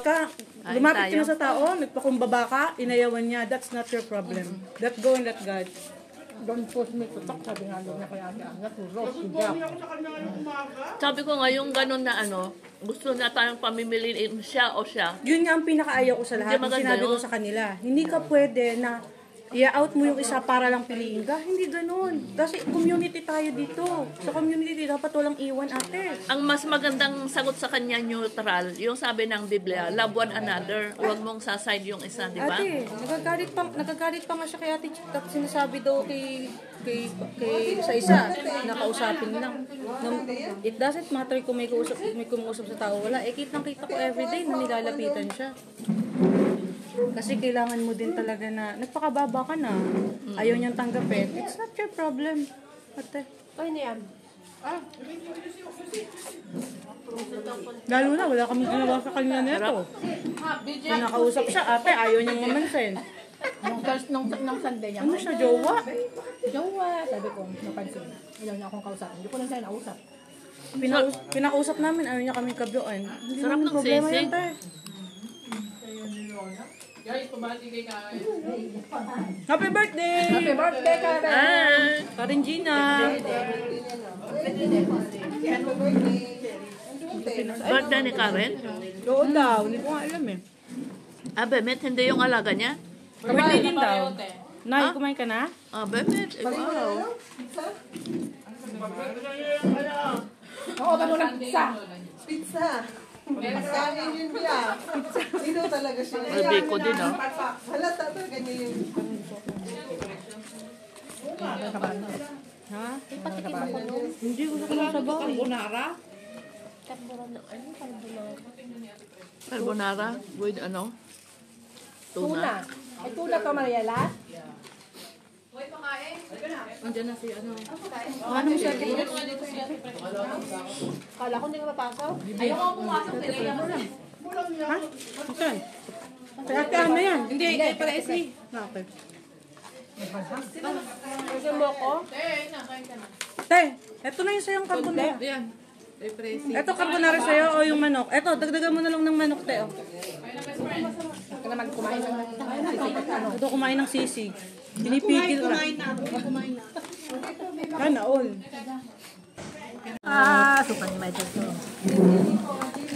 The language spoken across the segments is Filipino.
ka, lumapit ka na sa tao, nagpakumbaba ka, inayawan niya, that's not your problem. Let go and let God. Don't force me to talk, sabi nga doon niya kaya natulog. Sabi ko nga, yung ganun na gusto na tayong pamimiliin siya o siya. Yun nga ang pinakaayaw ko sa lahat. Yung sinabi ko sa kanila, hindi ka pwede na i-out mo yung isa para lang piliin ka. Hindi ganun. Kasi community tayo dito. Sa community, dapat walang iwan, ate. Ang mas magandang sagot sa kanya neutral, yung sabi ng Biblia, love one another. Huwag mong saside yung isa, di ba? Ate, nagagalit pa nga siya kay Ate Chick. Tapos sinasabi daw kay sa isa, nakausapin lang. It doesn't matter kung may kumuusap sa tao. Wala. Kitang-kita ko everyday na nilalapitan siya. Kasi kailangan mo din talaga na nagpakababa ka na. Ayaw niyang tanggapin. It's not your problem. Ate. Ay, niyan. Lalo na, wala kaming ginawa sa kanya neto. Kung nakausap siya, ate, ayaw niyang mamansin. Nung Sunday niya. Ano siya, jowa? Jowa. Sabi ko, napansin. Ayaw niya akong kausapin. Hindi ko lang siya nausap. Pinakausap namin, ayaw niya kaming kabyoan. Hindi Sarap naman ng problema sisig. yan, te. Guys, pabati kay Karen. Happy birthday! Happy birthday, Karen! Ah, Karen Gina! birthday ni Karen? Oo daw, hindi ko nga alam eh. Bemet, hindi yung alaga niya? Birthday din daw. Nay, kumain ka na? Bemet, wow. Oo, ba mo lang pizza? Pizza. Kanin yun niya. Sino talaga siya? May biko din, Halata talaga niya yung... Ha? Hindi ko sa sabaw. Carbonara with Tuna. Ay, tuna ka, Mariela? Andiyan na si Ano siya? Kala ko hindi ka mapasok. Ayaw ko pumasok nila. Ha? Saan? Kaya ate, ano yan? Hindi, para isi. Okay. Kasi mo ko? Te, eto na yung sayang carbonara. Ayan. Eto carbonara sa'yo o yung manok? Eto, dagdagan mo na lang ng manok, te. Oh. Ka naman kumain ng sisig. Ito kumain ng sisig. Pinipigil ka. Sana all. Supan ni Michael to.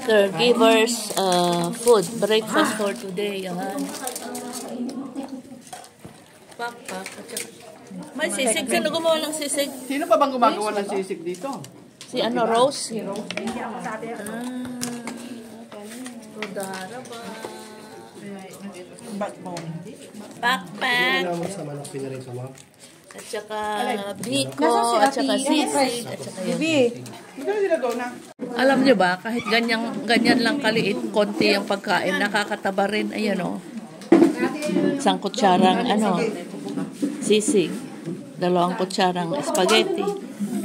caregivers food, breakfast for today. Yan. Pak. May sisig. Sino gumawa ng sisig? Sino pa bang gumagawa ng sisig dito? Si Rose? Hindi ako sabi. Rodara ba? Backbone. Pakpak. At saka biko, at saka sisig, at saka yan. Magkano sila doon na? Alam niyo ba, kahit ganyan lang kaliit, konti ang pagkain, nakakataba rin. Ayan o. Isang kutsarang sisig. 2 kutsarang spaghetti.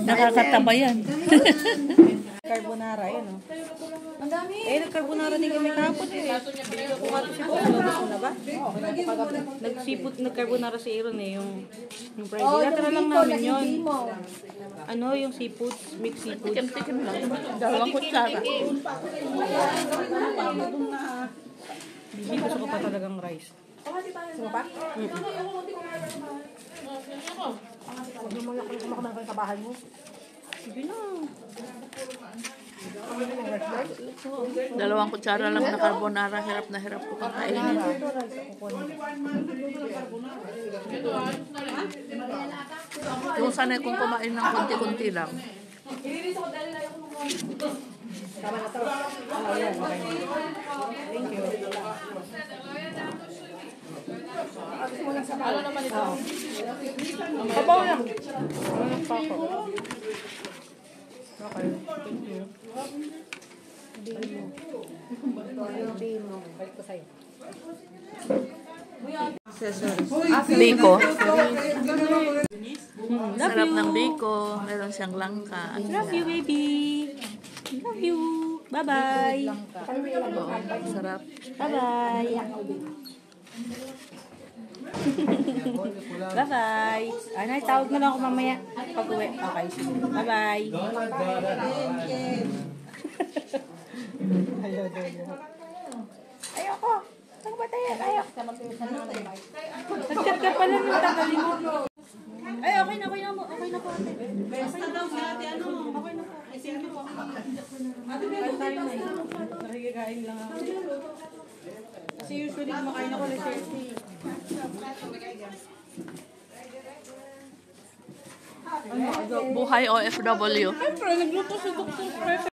Nakakataba yan. Carbonara, yan o. Ang dami. Nag-carbonara din kami kahapon eh. Binigyan ko nga ito si Boss. Gusto na ba? Nag-carbonara si Aaron eh, yung Friday. Natara lang namin yun. Yung seafood, mixed seafood. Tikim-tikim lang. 2 kutsara. Bibi, gusto ko pa talagang rice. Gusto mo pa? Huwag mo lang kung kumakamang sa bahay mo. Sige na. 2 kutsara lang na carbonara. Hirap na hirap ko kakainin. Yung sanay kong kumain ng konti-konti lang. Tama na to. Yan. Thank you. Gusto mo lang sa ano naman ito? Kabaw lang. Ano pa ako? Okay. Thank you. Balik ko sa'yo. Biko. Love Sarap you. ng biko. Meron siyang langka. Love you, baby. Love you. Bye-bye. Sarap. Bye-bye. Bye-bye. Ay, tawag mo lang ako mamaya. Pag-uwi. Okay. Bye-bye. Nag-chat ka pala ng tagalin mo. Ay, okay na po. Okay na po. Basta daw si ate ano. Okay na po. Thank you po. Kain tayo na eh. Nakikikain lang ako. Kasi usually kumakain ako na siya. Buhay OFW. Siyempre, nagluto si Dr.